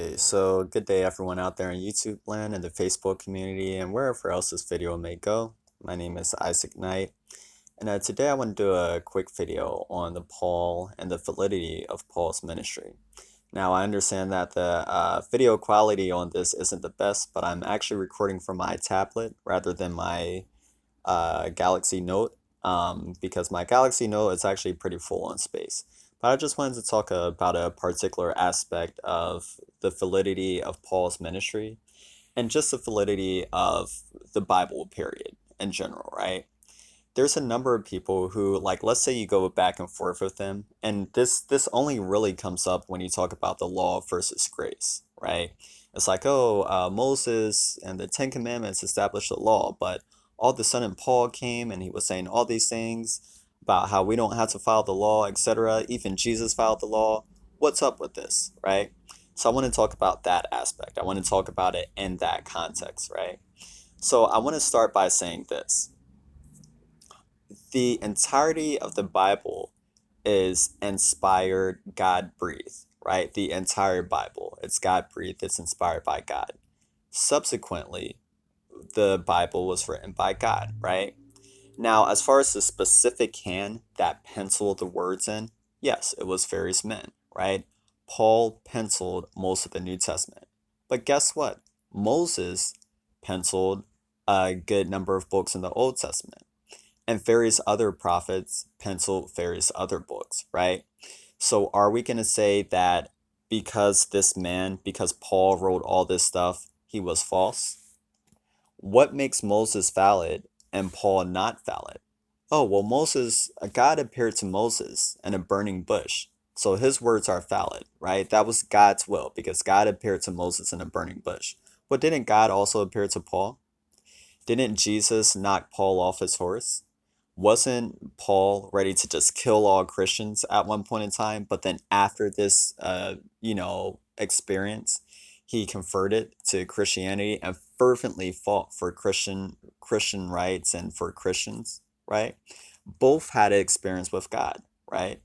Okay, so good day everyone out there in YouTube land and the Facebook community and wherever else this video may go. My name is Isaac Knight, and today I want to do a quick video on the Paul and the validity of Paul's ministry. Now I understand that the video quality on this isn't the best, but I'm actually recording from my tablet rather than my Galaxy Note, because my Galaxy Note is actually pretty full on space. But I just wanted to talk about a particular aspect of the validity of Paul's ministry and just the validity of the Bible, period, in general, right? There's a number of people who, like, let's say you go back and forth with them, and this only really comes up when you talk about the law versus grace, right? It's like, oh, Moses and the Ten Commandments established the law, but all of a sudden Paul came and he was saying all these things about how we don't have to follow the law, etc. Even Jesus followed the law. What's up with this, right? So I want to talk about that aspect. I want to talk about it in that context, right? So I want to start by saying this: the entirety of the Bible is inspired, God breathed, right? The entire Bible, it's God breathed, it's inspired by God. Subsequently, the Bible was written by God, right? Now, as far as the specific hand that penciled the words in, yes, it was various men, right? Paul penciled most of the New Testament. But guess what? Moses penciled a good number of books in the Old Testament, and various other prophets pencil various other books, right? So are we going to say that because Paul wrote all this stuff, he was false? What makes Moses valid and Paul not valid? Oh, well, God appeared to Moses in a burning bush. So his words are valid, right? That was God's will because God appeared to Moses in a burning bush. But didn't God also appear to Paul? Didn't Jesus knock Paul off his horse? Wasn't Paul ready to just kill all Christians at one point in time? But then after this, experience, he converted to Christianity and fervently fought for Christian rights and for Christians, right? Both had an experience with God, right?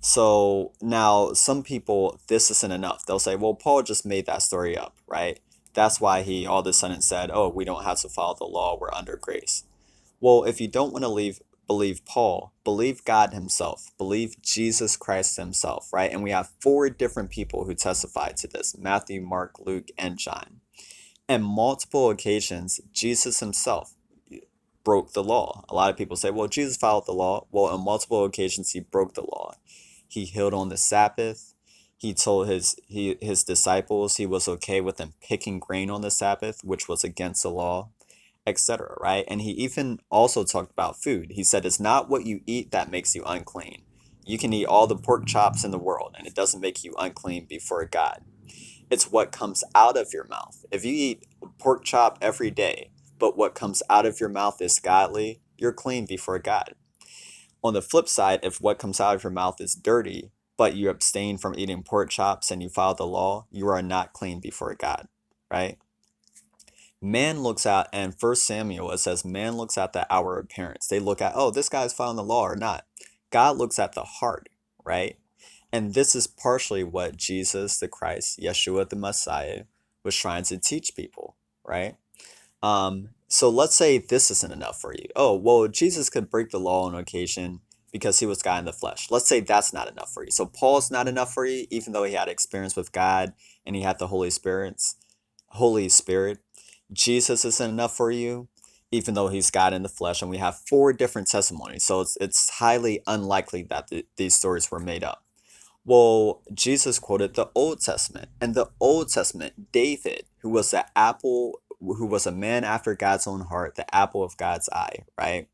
So now some people, this isn't enough. They'll say, well, Paul just made that story up, right? That's why he all of a sudden said, oh, we don't have to follow the law, we're under grace. Well, if you don't want to believe Paul, believe God himself, believe Jesus Christ himself, right? And we have four different people who testified to this: Matthew, Mark, Luke, and John. And multiple occasions, Jesus himself broke the law. A lot of people say, well, Jesus followed the law. Well, on multiple occasions, he broke the law. He healed on the Sabbath. He told his disciples he was okay with them picking grain on the Sabbath, which was against the law, etc., right? And he even also talked about food. He said, it's not what you eat that makes you unclean. You can eat all the pork chops in the world, and it doesn't make you unclean before God. It's what comes out of your mouth. If you eat pork chop every day, but what comes out of your mouth is godly, you're clean before God. On the flip side, if what comes out of your mouth is dirty, but you abstain from eating pork chops and you follow the law, you are not clean before God, right? Man looks at, and First Samuel, it says, man looks at the outer appearance. They look at, oh, this guy's following the law or not. God looks at the heart, right? And this is partially what Jesus the Christ, Yeshua the Messiah, was trying to teach people, right? So let's say this isn't enough for you. Oh, well, Jesus could break the law on occasion because he was God in the flesh. Let's say that's not enough for you. So Paul's not enough for you, even though he had experience with God and he had the Holy Spirit. Jesus isn't enough for you, even though he's God in the flesh, and we have four different testimonies. So it's highly unlikely that these stories were made up. Well, Jesus quoted the Old Testament. And the Old Testament, David, who was a man after God's own heart, the apple of God's eye, right?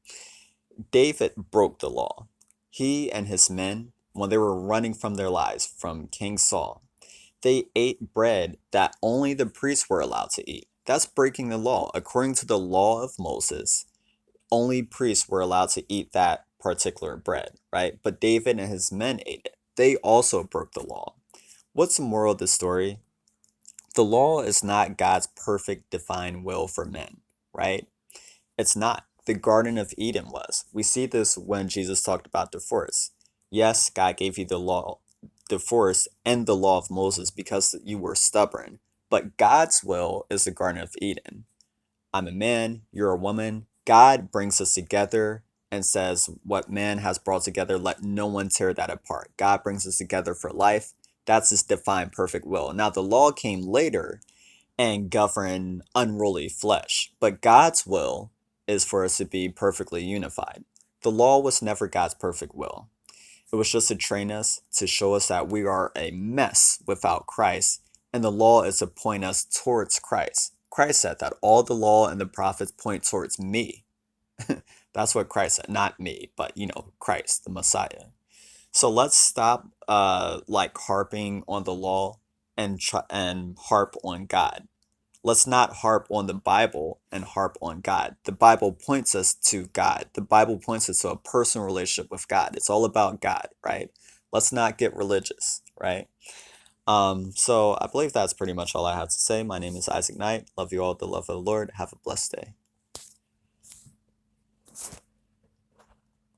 David broke the law. He and his men, when they were running from their lives from King Saul, they ate bread that only the priests were allowed to eat. That's breaking the law. According to the law of Moses, only priests were allowed to eat that particular bread, right? But David and his men ate it. They also broke the law. What's the moral of the story? The law is not God's perfect divine will for men, right? It's not. The Garden of Eden was. We see this when Jesus talked about divorce. Yes, God gave you the law. divorce and the law of Moses because you were stubborn. But God's will is the Garden of Eden. I'm a man, you're a woman. God brings us together and says, what man has brought together, let no one tear that apart. God brings us together for life. That's his divine perfect will. Now, the law came later and governed unruly flesh, but God's will is for us to be perfectly unified. The law was never God's perfect will. It was just to train us, to show us that we are a mess without Christ, and the law is to point us towards Christ. Christ said that all the law and the prophets point towards me. That's what Christ said, not me, but Christ, the Messiah. So let's stop like harping on the law and harp on God. Let's not harp on the Bible and harp on God. The Bible points us to God. The Bible points us to a personal relationship with God. It's all about God, right? Let's not get religious, right? So I believe that's pretty much all I have to say. My name is Isaac Knight. Love you all with the love of the Lord. Have a blessed day.